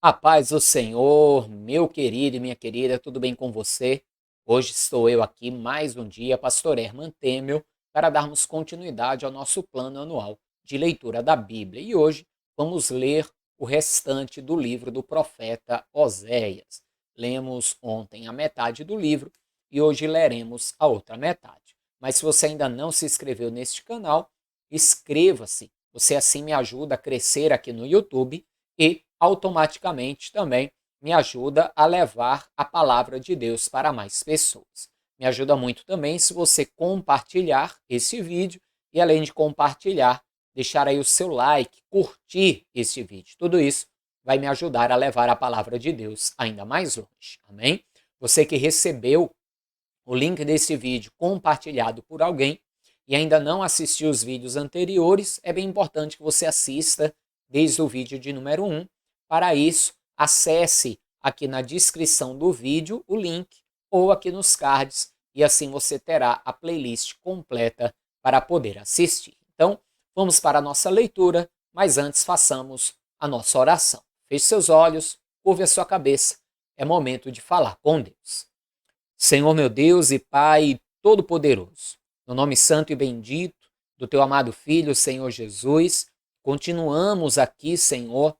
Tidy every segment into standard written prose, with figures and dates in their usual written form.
A paz do Senhor, meu querido e minha querida, tudo bem com você? Hoje estou eu aqui mais um dia, pastor Herman Temel, para darmos continuidade ao nosso plano anual de leitura da Bíblia. E hoje vamos ler o restante do livro do profeta Oséias. Lemos ontem a metade do livro e hoje leremos a outra metade. Mas se você ainda não se inscreveu neste canal, inscreva-se. Você assim me ajuda a crescer aqui no YouTube e automaticamente também me ajuda a levar a palavra de Deus para mais pessoas. Me ajuda muito também se você compartilhar esse vídeo e, além de compartilhar, deixar aí o seu like, curtir esse vídeo. Tudo isso vai me ajudar a levar a palavra de Deus ainda mais longe. Amém? Você que recebeu o link desse vídeo compartilhado por alguém e ainda não assistiu os vídeos anteriores, é bem importante que você assista desde o vídeo de número 1. Para isso, acesse aqui na descrição do vídeo o link ou aqui nos cards e assim você terá a playlist completa para poder assistir. Então, vamos para a nossa leitura, mas antes façamos a nossa oração. Feche seus olhos, curve a sua cabeça. É momento de falar com Deus. Senhor meu Deus e Pai Todo-Poderoso, no nome santo e bendito do Teu amado Filho, Senhor Jesus, continuamos aqui, Senhor,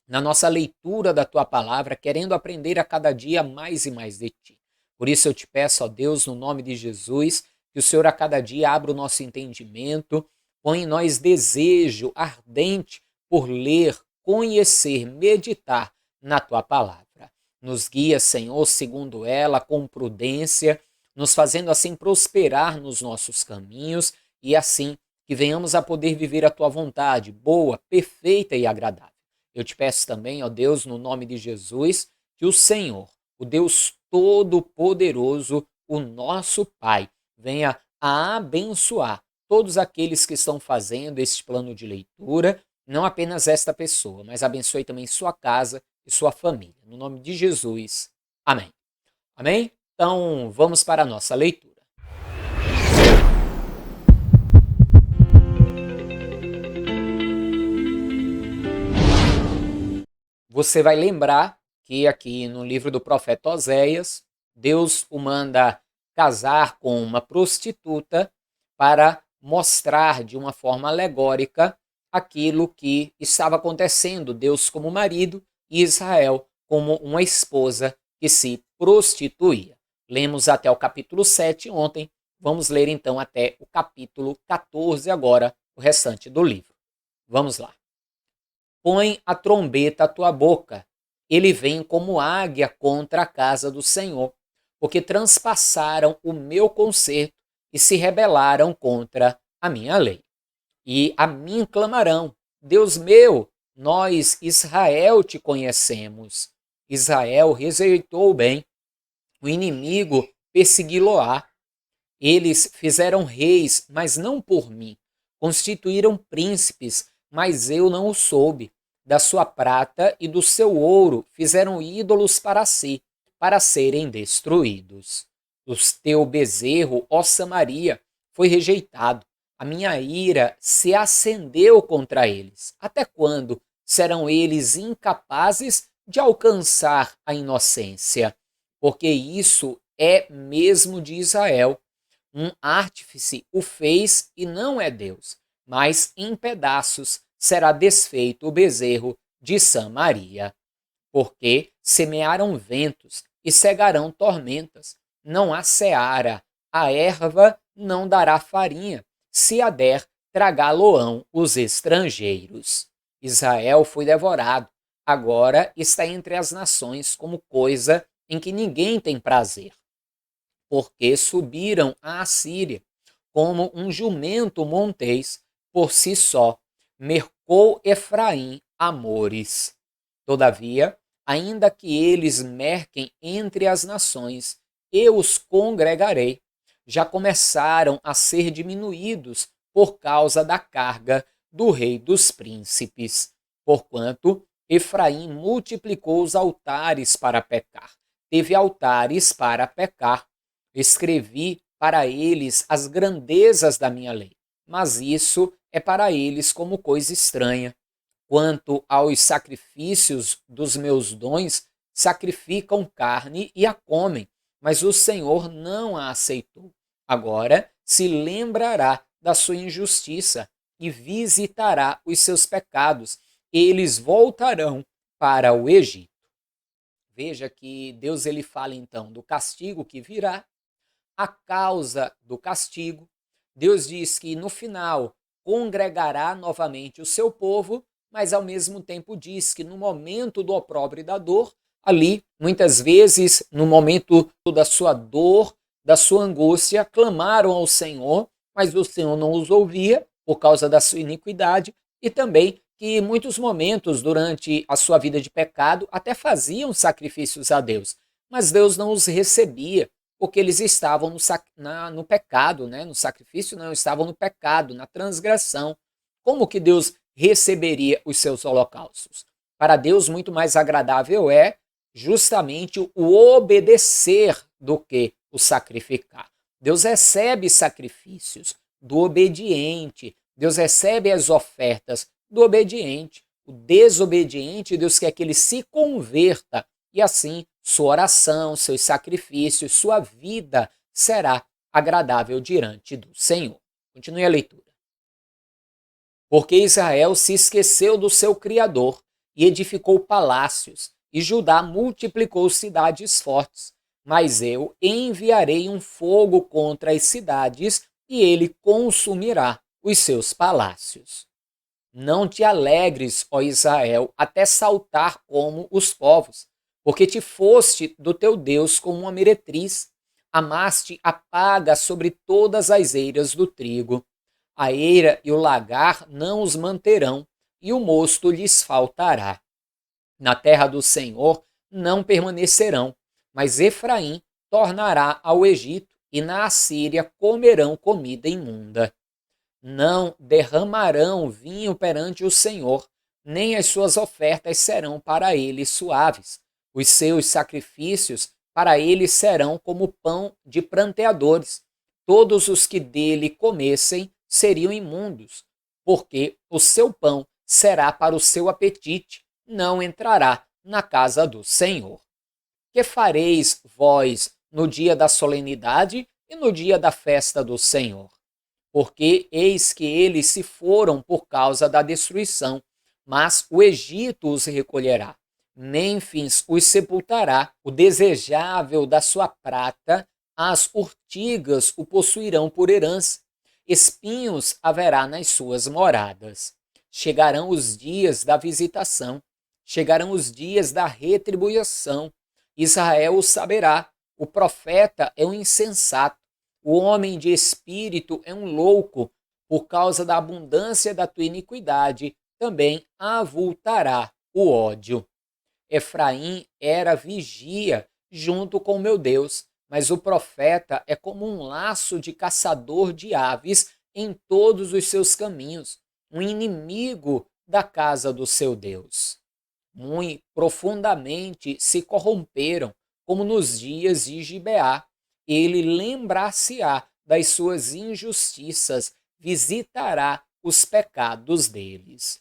na nossa leitura da Tua Palavra, querendo aprender a cada dia mais e mais de Ti. Por isso eu te peço, ó Deus, no nome de Jesus, que o Senhor a cada dia abra o nosso entendimento, põe em nós desejo ardente por ler, conhecer, meditar na Tua Palavra. Nos guia, Senhor, segundo ela, com prudência, nos fazendo assim prosperar nos nossos caminhos e assim que venhamos a poder viver a Tua vontade, boa, perfeita e agradável. Eu te peço também, ó Deus, no nome de Jesus, que o Senhor, o Deus Todo-Poderoso, o nosso Pai, venha a abençoar todos aqueles que estão fazendo este plano de leitura, não apenas esta pessoa, mas abençoe também sua casa e sua família. No nome de Jesus. Amém. Amém? Então, vamos para a nossa leitura. Você vai lembrar que aqui no livro do profeta Oséias, Deus o manda casar com uma prostituta para mostrar de uma forma alegórica aquilo que estava acontecendo, Deus como marido e Israel como uma esposa que se prostituía. Lemos até o capítulo 7 ontem, vamos ler então até o capítulo 14 agora, o restante do livro. Vamos lá. Põe a trombeta à tua boca, ele vem como águia contra a casa do Senhor, porque transpassaram o meu concerto e se rebelaram contra a minha lei. E a mim clamarão, Deus meu, nós, Israel, te conhecemos. Israel rejeitou o bem, o inimigo persegui-lo-á. Eles fizeram reis, mas não por mim. Constituíram príncipes, mas eu não o soube. Da sua prata e do seu ouro fizeram ídolos para si, para serem destruídos. O teu bezerro, ó Samaria, foi rejeitado. A minha ira se acendeu contra eles. Até quando serão eles incapazes de alcançar a inocência? Porque isso é mesmo de Israel. Um artífice o fez e não é Deus, mas em pedaços será desfeito o bezerro de Samaria. Porque semearam ventos e cegarão tormentas. Não há seara, a erva não dará farinha. Se a der, tragá-lo-ão os estrangeiros. Israel foi devorado, agora está entre as nações como coisa em que ninguém tem prazer. Porque subiram à Assíria, como um jumento montês, por si só, mercou Efraim amores. Todavia, ainda que eles merquem entre as nações, eu os congregarei. Já começaram a ser diminuídos por causa da carga do rei dos príncipes. Porquanto Efraim multiplicou os altares para pecar. Teve altares para pecar. Escrevi para eles as grandezas da minha lei, mas isso é para eles como coisa estranha. Quanto aos sacrifícios dos meus dons, sacrificam carne e a comem, mas o Senhor não a aceitou. Agora se lembrará da sua injustiça e visitará os seus pecados. Eles voltarão para o Egito. Veja que Deus ele fala então do castigo que virá, a causa do castigo. Deus diz que no final congregará novamente o seu povo, mas ao mesmo tempo diz que no momento do opróbrio e da dor, ali, muitas vezes, no momento da sua dor, da sua angústia, clamaram ao Senhor, mas o Senhor não os ouvia por causa da sua iniquidade, e também que em muitos momentos durante a sua vida de pecado até faziam sacrifícios a Deus, mas Deus não os recebia porque eles estavam no pecado, né? No sacrifício não, estavam no pecado, na transgressão. Como que Deus receberia os seus holocaustos? Para Deus, muito mais agradável é justamente o obedecer do que o sacrificar. Deus recebe sacrifícios do obediente, Deus recebe as ofertas do obediente. O desobediente, Deus quer que ele se converta e assim sua oração, seus sacrifícios, sua vida será agradável diante do Senhor. Continue a leitura. Porque Israel se esqueceu do seu Criador e edificou palácios, e Judá multiplicou cidades fortes. Mas eu enviarei um fogo contra as cidades, e ele consumirá os seus palácios. Não te alegres, ó Israel, até saltar como os povos, porque te foste do teu Deus como uma meretriz, amaste a paga sobre todas as eiras do trigo. A eira e o lagar não os manterão, e o mosto lhes faltará. Na terra do Senhor não permanecerão, mas Efraim tornará ao Egito, e na Assíria comerão comida imunda. Não derramarão vinho perante o Senhor, nem as suas ofertas serão para ele suaves. Os seus sacrifícios para ele serão como pão de pranteadores. Todos os que dele comessem seriam imundos, porque o seu pão será para o seu apetite, não entrará na casa do Senhor. Que fareis vós no dia da solenidade e no dia da festa do Senhor? Porque eis que eles se foram por causa da destruição, mas o Egito os recolherá. Mênfis os sepultará, o desejável da sua prata, as urtigas o possuirão por herança, espinhos haverá nas suas moradas. Chegarão os dias da visitação, chegarão os dias da retribuição. Israel o saberá, o profeta é um insensato, o homem de espírito é um louco, por causa da abundância da tua iniquidade, também avultará o ódio. Efraim era vigia junto com meu Deus, mas o profeta é como um laço de caçador de aves em todos os seus caminhos, um inimigo da casa do seu Deus. Muito profundamente se corromperam, como nos dias de Gibeá. Ele lembrar-se-á das suas injustiças, visitará os pecados deles.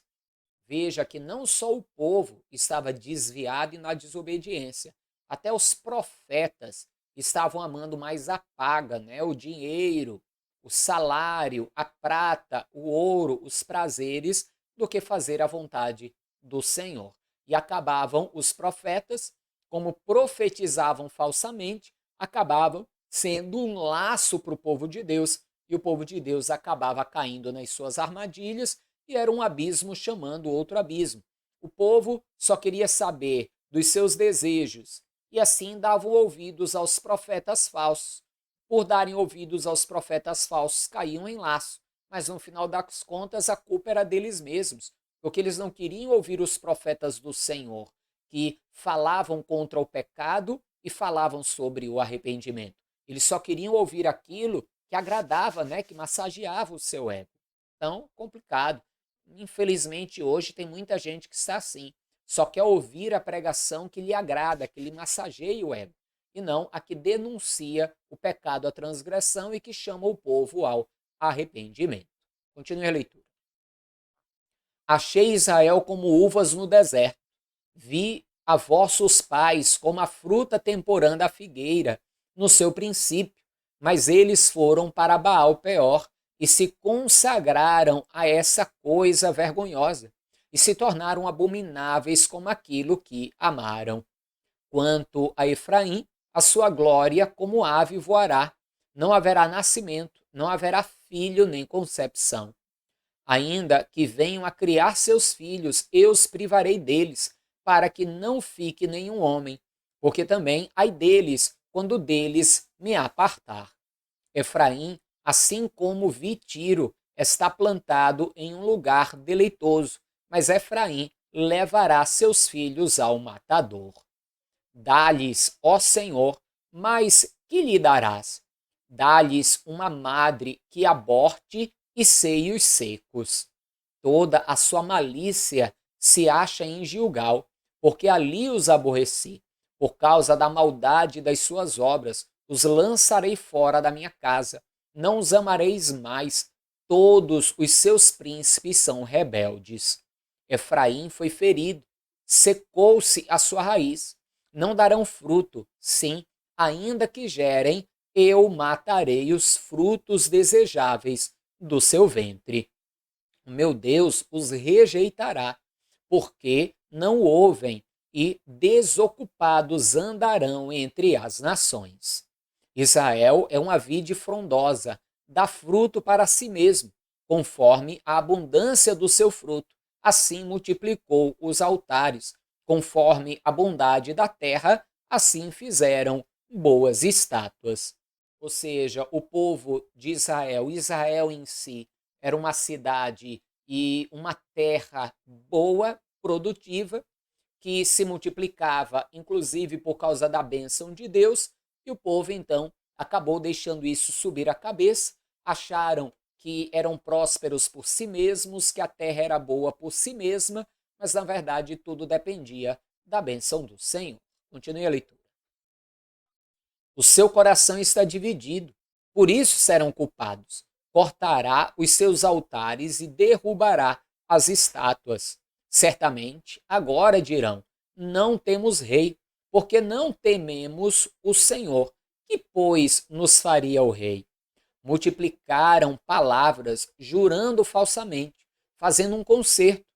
Veja que não só o povo estava desviado e na desobediência, até os profetas estavam amando mais a paga, né? O dinheiro, o salário, a prata, o ouro, os prazeres, do que fazer a vontade do Senhor. E acabavam os profetas, como profetizavam falsamente, acabavam sendo um laço para o povo de Deus, e o povo de Deus acabava caindo nas suas armadilhas, e era um abismo chamando outro abismo. O povo só queria saber dos seus desejos, e assim davam ouvidos aos profetas falsos. Por darem ouvidos aos profetas falsos, caíam em laço, mas no final das contas a culpa era deles mesmos, porque eles não queriam ouvir os profetas do Senhor, que falavam contra o pecado e falavam sobre o arrependimento. Eles só queriam ouvir aquilo que agradava, né, que massageava o seu ego. Então, complicado. Infelizmente, hoje tem muita gente que está assim. Só quer ouvir a pregação que lhe agrada, que lhe massageia o ego, e não a que denuncia o pecado, a transgressão e que chama o povo ao arrependimento. Continue a leitura. Achei Israel como uvas no deserto. Vi a vossos pais como a fruta temporã da figueira, no seu princípio, mas eles foram para Baal Peor e se consagraram a essa coisa vergonhosa e se tornaram abomináveis como aquilo que amaram. Quanto a Efraim, a sua glória como ave voará, não haverá nascimento, não haverá filho nem concepção. Ainda que venham a criar seus filhos, eu os privarei deles, para que não fique nenhum homem, porque também ai deles, quando deles me apartar. Efraim, assim como vi Tiro, está plantado em um lugar deleitoso, mas Efraim levará seus filhos ao matador. Dá-lhes, ó Senhor, mas que lhe darás? Dá-lhes uma madre que aborte e seios secos. Toda a sua malícia se acha em Gilgal, porque ali os aborreci. Por causa da maldade das suas obras, os lançarei fora da minha casa. Não os amareis mais. Todos os seus príncipes são rebeldes. Efraim foi ferido, secou-se a sua raiz. Não darão fruto, sim, ainda que gerem, eu matarei os frutos desejáveis do seu ventre. O meu Deus os rejeitará, porque não ouvem, e desocupados andarão entre as nações. Israel é uma vide frondosa, dá fruto para si mesmo, conforme a abundância do seu fruto. Assim multiplicou os altares, conforme a bondade da terra, assim fizeram boas estátuas. Ou seja, o povo de Israel, Israel em si, era uma cidade e uma terra boa, produtiva, que se multiplicava, inclusive por causa da bênção de Deus, e o povo então acabou deixando isso subir a cabeça, acharam que eram prósperos por si mesmos, que a terra era boa por si mesma, mas na verdade tudo dependia da bênção do Senhor. Continue a leitura. O seu coração está dividido, por isso serão culpados. Cortará os seus altares e derrubará as estátuas. Certamente, agora dirão: não temos rei, porque não tememos o Senhor. Que, pois, nos faria o rei? Multiplicaram palavras, jurando falsamente, fazendo um concerto.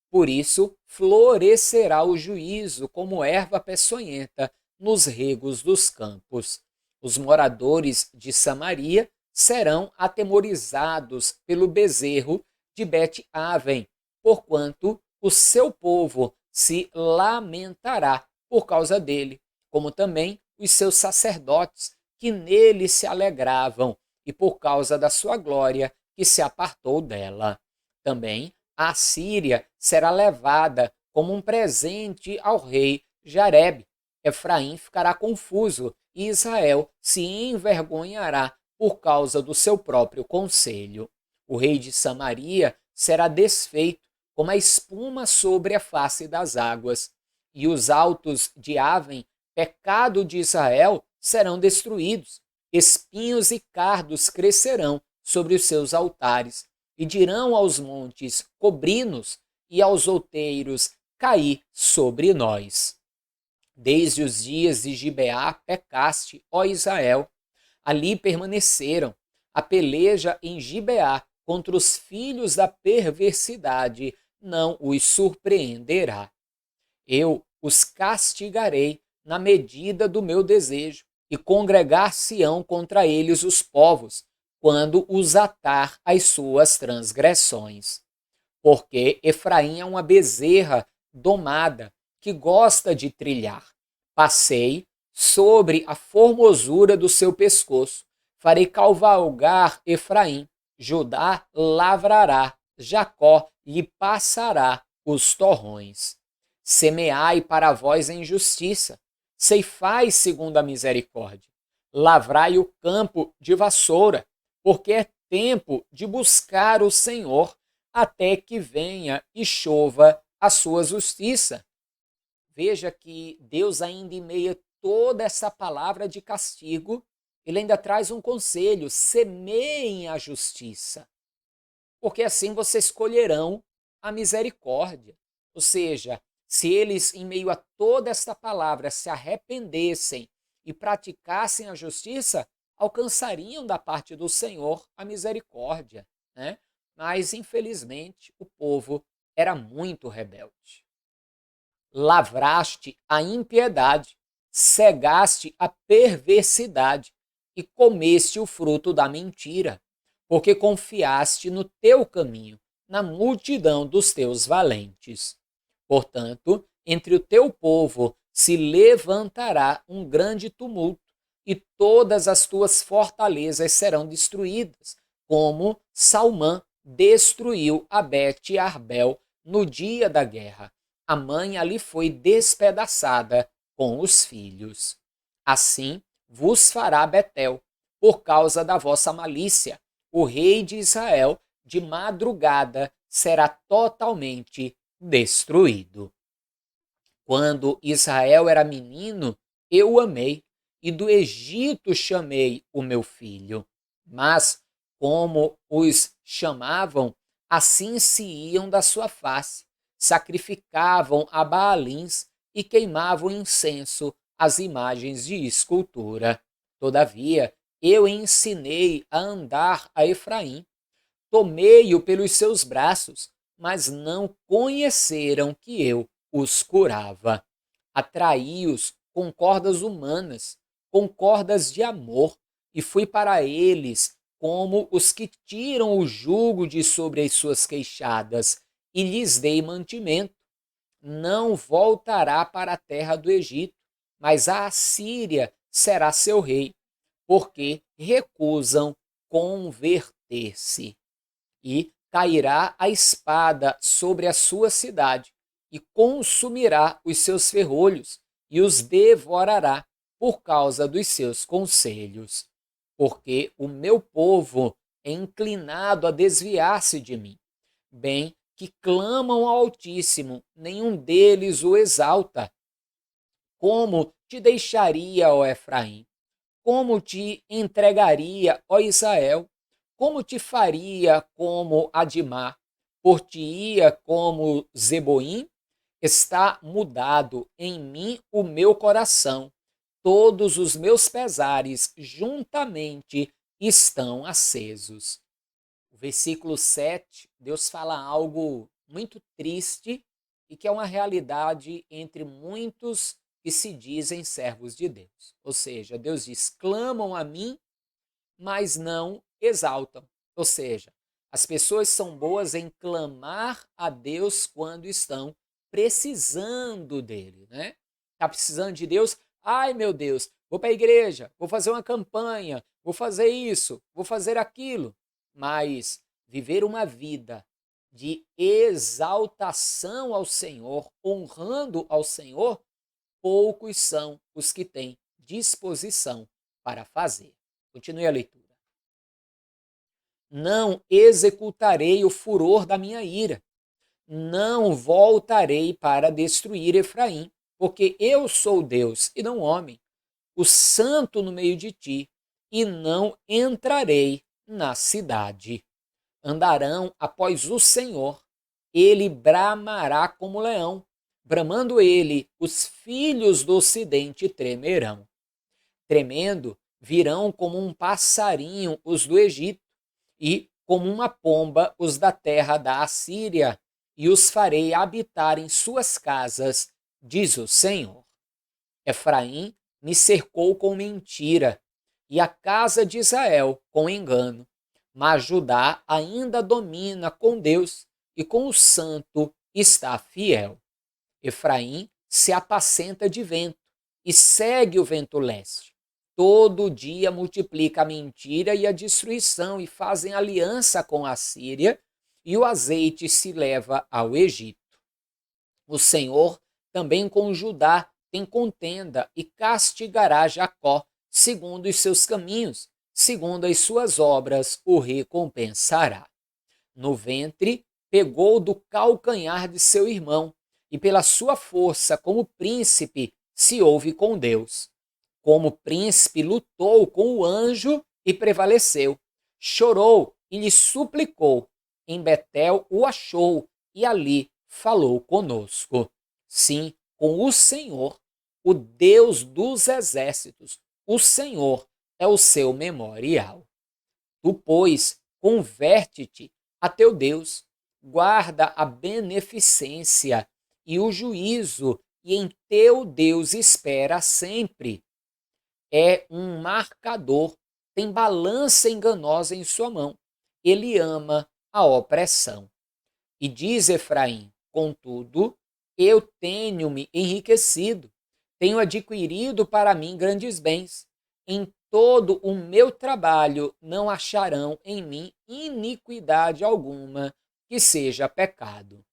Por isso, florescerá o juízo como erva peçonhenta nos regos dos campos. Os moradores de Samaria serão atemorizados pelo bezerro de Bet-Aven, porquanto o seu povo se lamentará por causa dele, como também os seus sacerdotes, que nele se alegravam, e por causa da sua glória, que se apartou dela. Também a Síria será levada como um presente ao rei Jareb. Efraim ficará confuso e Israel se envergonhará por causa do seu próprio conselho. O rei de Samaria será desfeito como a espuma sobre a face das águas, e os altos de Aven, pecado de Israel, serão destruídos. Espinhos e cardos crescerão sobre os seus altares, e dirão aos montes: cobri-nos, e aos outeiros: caí sobre nós. Desde os dias de Gibeá pecaste, ó Israel. Ali permaneceram. A peleja em Gibeá contra os filhos da perversidade não os surpreenderá. Eu os castigarei na medida do meu desejo, e congregar-se-ão contra eles os povos, quando os atar às suas transgressões. Porque Efraim é uma bezerra domada, que gosta de trilhar. Passei sobre a formosura do seu pescoço, farei cavalgar Efraim, Judá lavrará, Jacó lhe passará os torrões. Semeai para vós em justiça, ceifai segundo a misericórdia, lavrai o campo de vassoura, porque é tempo de buscar o Senhor, até que venha e chova a sua justiça. Veja que Deus, ainda em meio a toda essa palavra de castigo, ele ainda traz um conselho: semeiem a justiça, porque assim vocês colherão a misericórdia. Ou seja, se eles, em meio a toda esta palavra, se arrependessem e praticassem a justiça, alcançariam da parte do Senhor a misericórdia, né? Mas, infelizmente, o povo era muito rebelde. Lavraste a impiedade, cegaste a perversidade e comeste o fruto da mentira, porque confiaste no teu caminho, na multidão dos teus valentes. Portanto, entre o teu povo se levantará um grande tumulto, e todas as tuas fortalezas serão destruídas, como Salmã destruiu a Bet-Arbel no dia da guerra. A mãe ali foi despedaçada com os filhos. Assim vos fará Betel, por causa da vossa malícia. O rei de Israel, de madrugada, será totalmente destruído. Quando Israel era menino, eu o amei, e do Egito chamei o meu filho. Mas, como os chamavam, assim se iam da sua face, sacrificavam a Baalins e queimavam incenso às imagens de escultura. Todavia, eu ensinei a andar a Efraim, tomei-o pelos seus braços, mas não conheceram que eu os curava. Atraí-os com cordas humanas, com cordas de amor, e fui para eles como os que tiram o jugo de sobre as suas queixadas, e lhes dei mantimento. Não voltará para a terra do Egito, mas a Assíria será seu rei, porque recusam converter-se. E cairá a espada sobre a sua cidade, e consumirá os seus ferrolhos, e os devorará por causa dos seus conselhos. Porque o meu povo é inclinado a desviar-se de mim. Bem que clamam ao Altíssimo, nenhum deles o exalta. Como te deixaria, ó Efraim? Como te entregaria, ó Israel? Como te faria como Adimá? Por-te-ia como Zeboim? Está mudado em mim o meu coração. Todos os meus pesares juntamente estão acesos. O versículo 7, Deus fala algo muito triste e que é uma realidade entre muitos que se dizem servos de Deus. Ou seja, Deus diz: clamam a mim, mas não exaltam. Ou seja, as pessoas são boas em clamar a Deus quando estão precisando dele, né? Tá precisando de Deus? Ai, meu Deus, vou para a igreja, vou fazer uma campanha, vou fazer isso, vou fazer aquilo. Mas viver uma vida de exaltação ao Senhor, honrando ao Senhor, poucos são os que têm disposição para fazer. Continue a leitura. Não executarei o furor da minha ira, não voltarei para destruir Efraim, porque eu sou Deus e não homem, o santo no meio de ti, e não entrarei na cidade. Andarão após o Senhor, ele bramará como leão, bramando ele, os filhos do ocidente tremerão. Tremendo, virão como um passarinho os do Egito, e como uma pomba os da terra da Assíria, e os farei habitar em suas casas, diz o Senhor. Efraim me cercou com mentira, e a casa de Israel com engano. Mas Judá ainda domina com Deus, e com o santo está fiel. Efraim se apacenta de vento, e segue o vento leste. Todo dia multiplica a mentira e a destruição, e fazem aliança com a Síria, e o azeite se leva ao Egito. O Senhor também com Judá tem contenda, e castigará Jacó segundo os seus caminhos, segundo as suas obras o recompensará. No ventre pegou do calcanhar de seu irmão, e pela sua força como príncipe se houve com Deus. Como príncipe lutou com o anjo e prevaleceu. Chorou e lhe suplicou. Em Betel o achou, e ali falou conosco. Sim, com o Senhor, o Deus dos exércitos. O Senhor é o seu memorial. Tu, pois, converte-te a teu Deus, guarda a beneficência e o juízo, e em teu Deus espera sempre. É um marcador, tem balança enganosa em sua mão. Ele ama a opressão. E diz Efraim: contudo, eu tenho-me enriquecido, tenho adquirido para mim grandes bens. Em todo o meu trabalho não acharão em mim iniquidade alguma que seja pecado.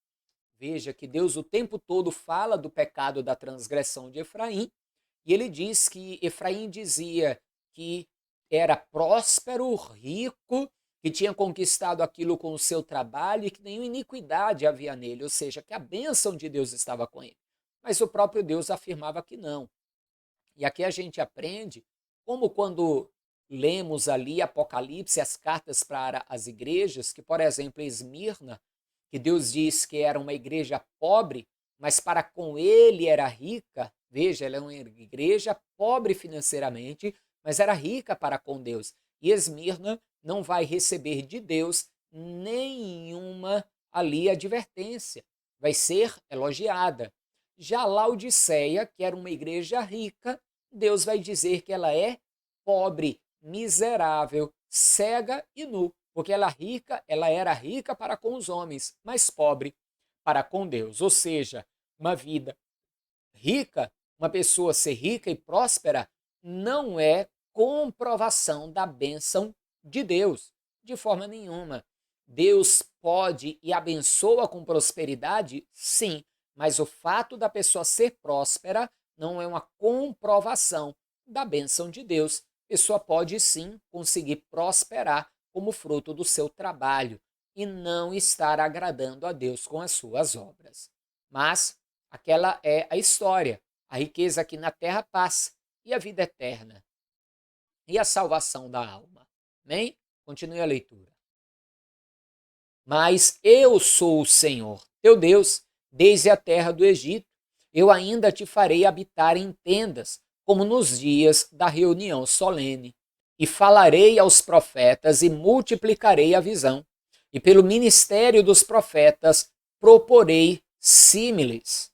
Veja que Deus o tempo todo fala do pecado da transgressão de Efraim, e ele diz que Efraim dizia que era próspero, rico, que tinha conquistado aquilo com o seu trabalho e que nenhuma iniquidade havia nele, ou seja, que a bênção de Deus estava com ele. Mas o próprio Deus afirmava que não. E aqui a gente aprende como quando lemos ali Apocalipse, as cartas para as igrejas, que, por exemplo, Esmirna, que Deus diz que era uma igreja pobre, mas para com ele era rica. Veja, ela é uma igreja pobre financeiramente, mas era rica para com Deus. E Esmirna não vai receber de Deus nenhuma ali advertência. Vai ser elogiada. Já Laodiceia, que era uma igreja rica, Deus vai dizer que ela é pobre, miserável, cega e nu, porque ela era rica para com os homens, mas pobre para com Deus. Ou seja, uma vida rica, uma pessoa ser rica e próspera, não é comprovação da bênção de Deus, de forma nenhuma. Deus pode e abençoa com prosperidade? Sim, mas o fato da pessoa ser próspera não é uma comprovação da bênção de Deus. A pessoa pode sim conseguir prosperar como fruto do seu trabalho e não estar agradando a Deus com as suas obras. Mas aquela é a história. A riqueza aqui na terra passa e a vida eterna e a salvação da alma. Amém? Continue a leitura. Mas eu sou o Senhor, teu Deus, desde a terra do Egito. Eu ainda te farei habitar em tendas, como nos dias da reunião solene. E falarei aos profetas e multiplicarei a visão. E pelo ministério dos profetas proporei símiles.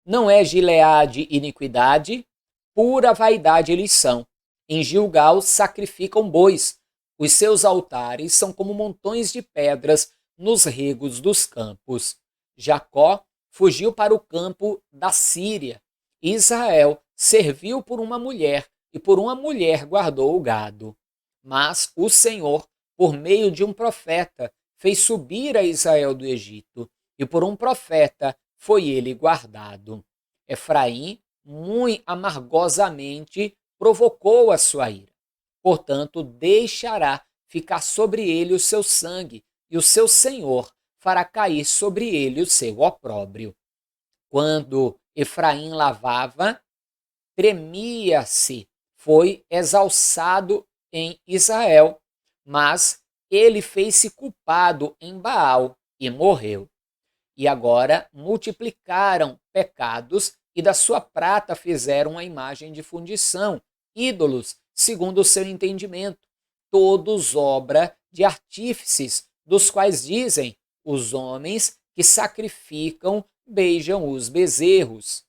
Não é Gileade iniquidade, pura vaidade eles são. Em Gilgal sacrificam bois. Os seus altares são como montões de pedras nos regos dos campos. Jacó fugiu para o campo da Síria. Israel serviu por uma mulher e por uma mulher guardou o gado. Mas o Senhor, por meio de um profeta, fez subir a Israel do Egito, e por um profeta foi ele guardado. Efraim, muito amargosamente, provocou a sua ira. Portanto, deixará ficar sobre ele o seu sangue, e o seu Senhor fará cair sobre ele o seu opróbrio. Quando Efraim lavava, tremia-se, foi exalçado em Israel, mas ele fez-se culpado em Baal e morreu. E agora multiplicaram pecados e da sua prata fizeram uma imagem de fundição, ídolos, segundo o seu entendimento, todos obra de artífices, dos quais dizem: os homens que sacrificam beijam os bezerros.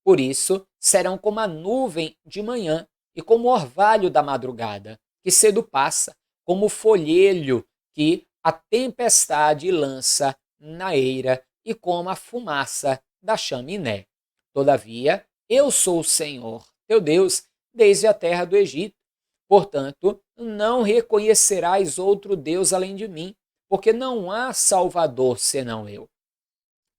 Por isso serão como a nuvem de manhã e como o orvalho da madrugada, que cedo passa, como o folhelho que a tempestade lança na eira e como a fumaça da chaminé. Todavia, eu sou o Senhor, teu Deus, desde a terra do Egito. Portanto, não reconhecerás outro Deus além de mim, porque não há Salvador senão eu.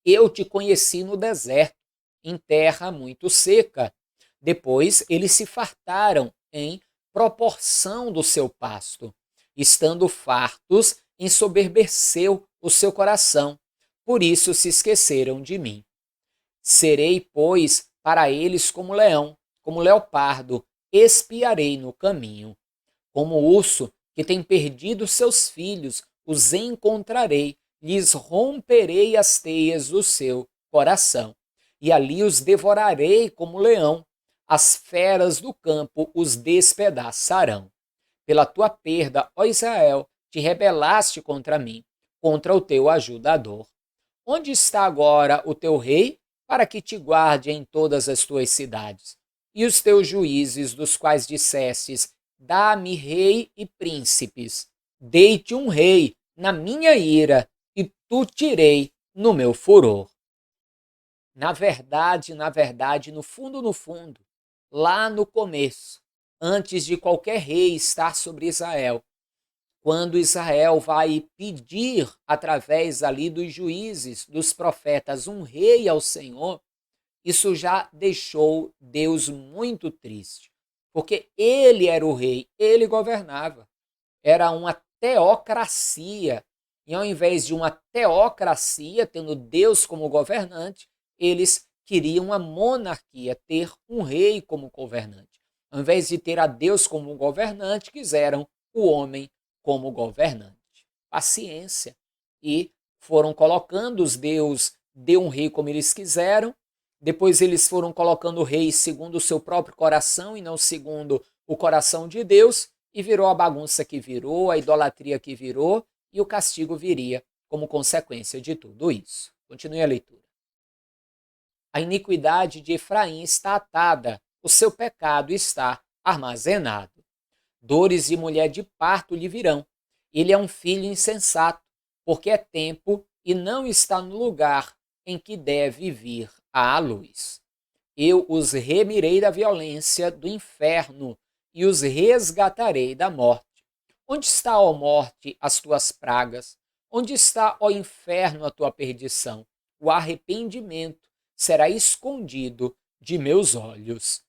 Eu te conheci no deserto, em terra muito seca. Depois eles se fartaram em proporção do seu pasto. Estando fartos, ensoberbeceu o seu coração. Por isso se esqueceram de mim. Serei, pois, para eles como leão, como leopardo, espiarei no caminho. Como urso que tem perdido seus filhos, os encontrarei lhes romperei as teias do seu coração, e ali os devorarei como leão, as feras do campo os despedaçarão. Pela tua perda, ó Israel, te rebelaste contra mim, contra o teu ajudador. Onde está agora o teu rei, para que te guarde em todas as tuas cidades? E os teus juízes, dos quais dissestes, dá-me rei e príncipes. Dei-te um rei na minha ira, e tu tirei no meu furor. Na verdade, no fundo, lá no começo, antes de qualquer rei estar sobre Israel, quando Israel vai pedir, através ali dos juízes, dos profetas, um rei ao Senhor, isso já deixou Deus muito triste, porque ele era o rei, ele governava. Era uma teocracia. E ao invés de uma teocracia, tendo Deus como governante, eles queriam uma monarquia, ter um rei como governante. Ao invés de ter a Deus como governante, quiseram o homem como governante. Paciência. E foram colocando os Deus, deu um rei como eles quiseram, depois eles foram colocando o rei segundo o seu próprio coração e não segundo o coração de Deus, e virou a bagunça que virou, a idolatria que virou, e o castigo viria como consequência de tudo isso. Continue a leitura. A iniquidade de Efraim está atada, o seu pecado está armazenado. Dores de mulher de parto lhe virão. Ele é um filho insensato, porque é tempo e não está no lugar em que deve vir à luz. Eu os remirei da violência do inferno e os resgatarei da morte. Onde está, ó morte, as tuas pragas? Onde está, ó inferno, a tua perdição? O arrependimento será escondido de meus olhos.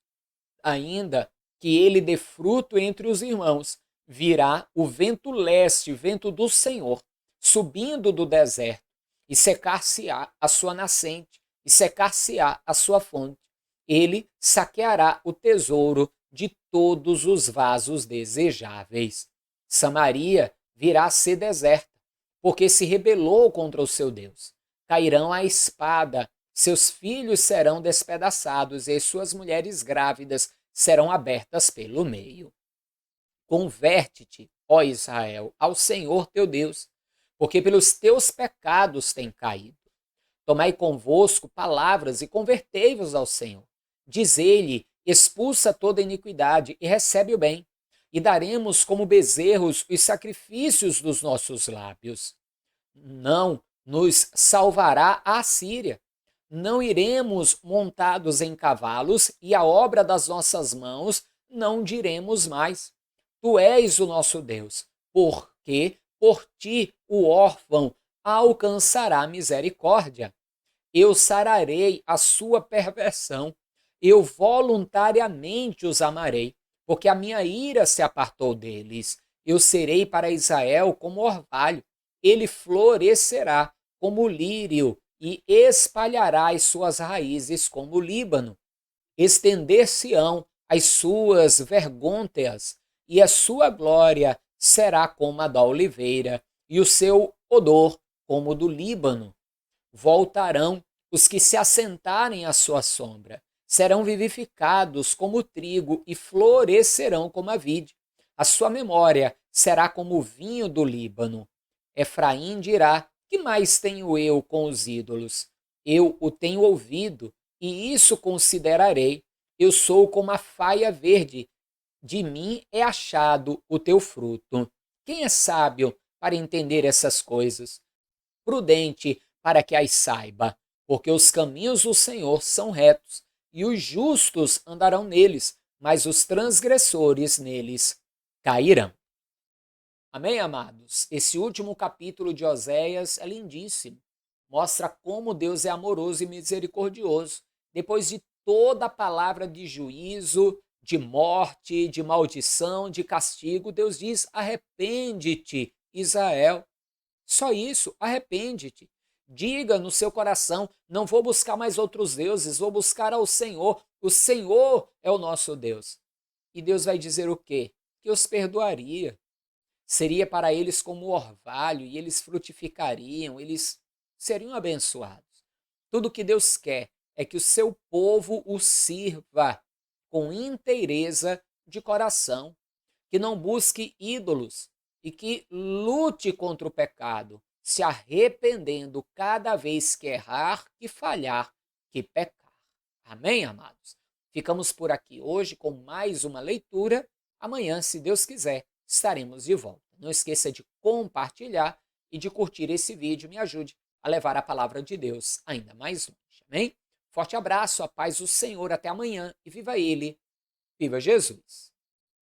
Ainda que ele dê fruto entre os irmãos, virá o vento leste, vento do Senhor, subindo do deserto, e secar-se-á a sua nascente, e secar-se-á a sua fonte. Ele saqueará o tesouro de todos os vasos desejáveis. Samaria virá a ser deserta, porque se rebelou contra o seu Deus. Cairão a espada, seus filhos serão despedaçados, e as suas mulheres grávidas serão abertas pelo meio. Converte-te, ó Israel, ao Senhor teu Deus, porque pelos teus pecados tem caído. Tomai convosco palavras e convertei-vos ao Senhor. Diz-lhe, expulsa toda iniquidade e recebe o bem, e daremos como bezerros os sacrifícios dos nossos lábios. Não nos salvará a Assíria. Não iremos montados em cavalos, e a obra das nossas mãos não diremos mais. Tu és o nosso Deus, porque por ti o órfão alcançará misericórdia. Eu sararei a sua perversão, eu voluntariamente os amarei, porque a minha ira se apartou deles. Eu serei para Israel como orvalho, ele florescerá como o lírio e espalhará as suas raízes como o Líbano. Estender-se-ão as suas vergônteas, e a sua glória será como a da oliveira, e o seu odor como o do Líbano. Voltarão os que se assentarem à sua sombra, serão vivificados como o trigo e florescerão como a vide. A sua memória será como o vinho do Líbano. Efraim dirá, que mais tenho eu com os ídolos? Eu o tenho ouvido, e isso considerarei. Eu sou como a faia verde, de mim é achado o teu fruto. Quem é sábio para entender essas coisas? Prudente para que as saiba, porque os caminhos do Senhor são retos, e os justos andarão neles, mas os transgressores neles cairão. Amém, amados? Esse último capítulo de Oséias é lindíssimo. Mostra como Deus é amoroso e misericordioso. Depois de toda a palavra de juízo, de morte, de maldição, de castigo, Deus diz, arrepende-te, Israel. Só isso, arrepende-te. Diga no seu coração, não vou buscar mais outros deuses, vou buscar ao Senhor. O Senhor é o nosso Deus. E Deus vai dizer o quê? Que os perdoaria. seria para eles como orvalho e eles frutificariam, eles seriam abençoados. Tudo que Deus quer é que o seu povo o sirva com inteireza de coração, que não busque ídolos e que lute contra o pecado, se arrependendo cada vez que errar, que falhar, que pecar. Amém, amados? Ficamos por aqui hoje com mais uma leitura. Amanhã, se Deus quiser, estaremos de volta. Não esqueça de compartilhar e de curtir esse vídeo. Me ajude a levar a palavra de Deus ainda mais longe. Amém? Forte abraço, a paz do Senhor. Até amanhã e viva Ele. Viva Jesus!